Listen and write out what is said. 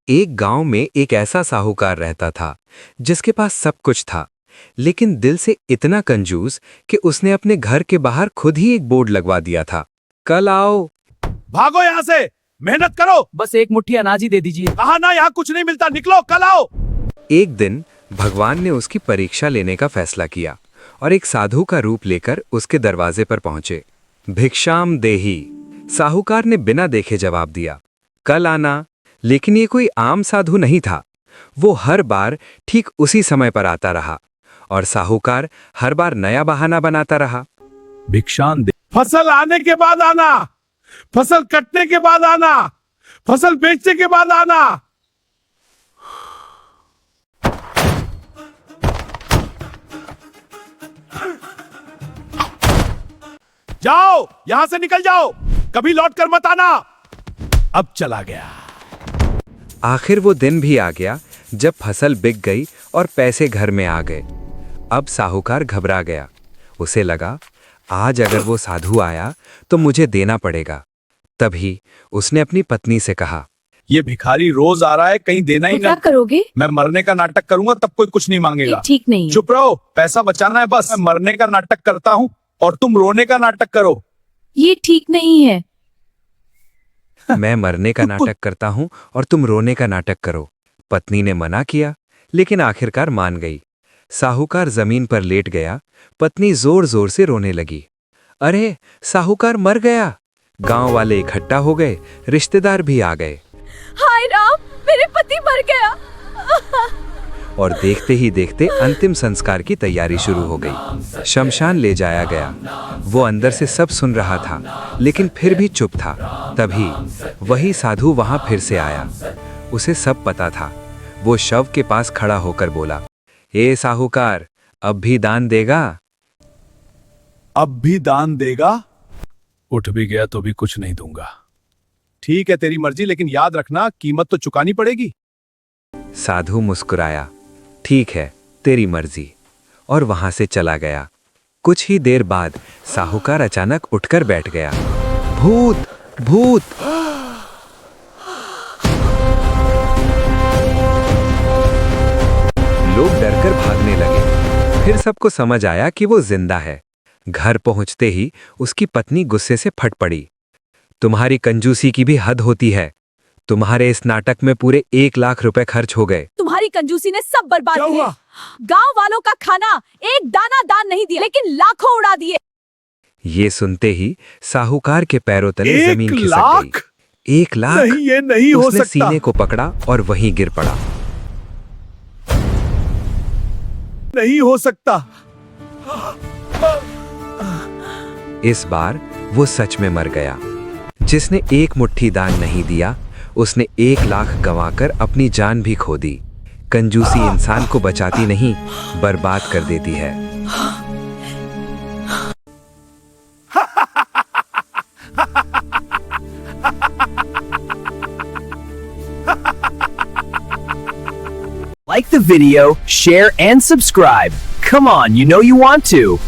एक गांव में एक ऐसा साहूकार रहता था जिसके पास सब कुछ था, लेकिन दिल से इतना कंजूस कि उसने अपने घर के बाहर खुद ही एक बोर्ड लगवा दिया था, कल आओ। भागो यहाँ से, मेहनत करो। बस एक मुट्ठी अनाज ही दे दीजिए। कहा ना यहाँ कुछ नहीं मिलता, निकलो, कल आओ। एक दिन भगवान ने उसकी परीक्षा लेने का फैसला किया और एक साधु का रूप लेकर उसके दरवाजे पर पहुंचे। भिक्षाम देही, साहूकार ने बिना देखे जवाब दिया, कल आना। लेकिन ये कोई आम साधु नहीं था। वो हर बार ठीक उसी समय पर आता रहा और साहूकार हर बार नया बहाना बनाता रहा। भिक्षाम दे। फसल आने के बाद आना, फसल कटने के बाद आना, फसल बेचने के बाद आना। जाओ, यहां से निकल जाओ, कभी लौट कर मत आना। अब चला गया। आखिर वो दिन भी आ गया जब फसल बिक गई और पैसे घर में आ गए। अब साहूकार घबरा गया। उसे लगा, आज अगर वो साधु आया तो मुझे देना पड़ेगा। तभी उसने अपनी पत्नी से कहा, ये भिखारी रोज आ रहा है, कहीं देना ही तो क्या ना। करोगे? मैं मरने का नाटक करूंगा तब कोई कुछ नहीं मांगेगा। ये ठीक नहीं है। चुप रहो, पैसा बचाना है बस। मैं मरने का नाटक करता हूँ और तुम रोने का नाटक करो। ये ठीक नहीं है। मैं मरने का नाटक करता हूं और तुम रोने का नाटक करो। पत्नी ने मना किया, लेकिन आखिरकार मान गई। साहूकार जमीन पर लेट गया। पत्नी जोर जोर से रोने लगी। अरे, साहूकार मर गया। गांव वाले इकट्ठा हो गए, रिश्तेदार भी आ गए। हाय राम, मेरे पति मर गया। और देखते ही देखते अंतिम संस्कार की तैयारी शुरू हो गई। शमशान ले जाया गया। वो अंदर से सब सुन रहा था, लेकिन फिर भी चुप था। तभी वही साधु वहां फिर से आया। उसे सब पता था। वो शव के पास खड़ा होकर बोला, ए साहूकार, अब भी दान देगा? अब भी दान देगा? उठ भी गया तो भी कुछ नहीं दूंगा। ठीक है, तेरी मर्जी, लेकिन याद रखना, कीमत तो चुकानी पड़ेगी। साधु मुस्कुराया, ठीक है, तेरी मर्जी, और वहां से चला गया। कुछ ही देर बाद साहूकार अचानक उठकर बैठ गया। भूत, भूत! लोग डरकर भागने लगे। फिर सबको समझ आया कि वो जिंदा है। घर पहुंचते ही उसकी पत्नी गुस्से से फट पड़ी। तुम्हारी कंजूसी की भी हद होती है। तुम्हारे इस नाटक में पूरे 1 लाख रुपए खर्च हो गए। तुम्हारी कंजूसी ने सब बर्बाद क्या किए। हुआ? गांव वालों का खाना एक दाना दान नहीं दिया, लेकिन लाखों उड़ा दिए। ये सुनते ही साहूकार के पैरों तले 1 जमीन खिसक लाख? गई। 1 लाख? नहीं, ये नहीं हो उसने सकता। सीने को पकड़ा और वहीं गिर पड़ा। नहीं हो सकता। इस बार वो सच में मर गया। जिसने 1 मुट्ठी दान नहीं दिया, उसने 1 लाख गंवाकर अपनी जान भी खो दी। कंजूसी इंसान को बचाती नहीं, बर्बाद कर देती है। Like the video, share and subscribe. Come on, you know you want to.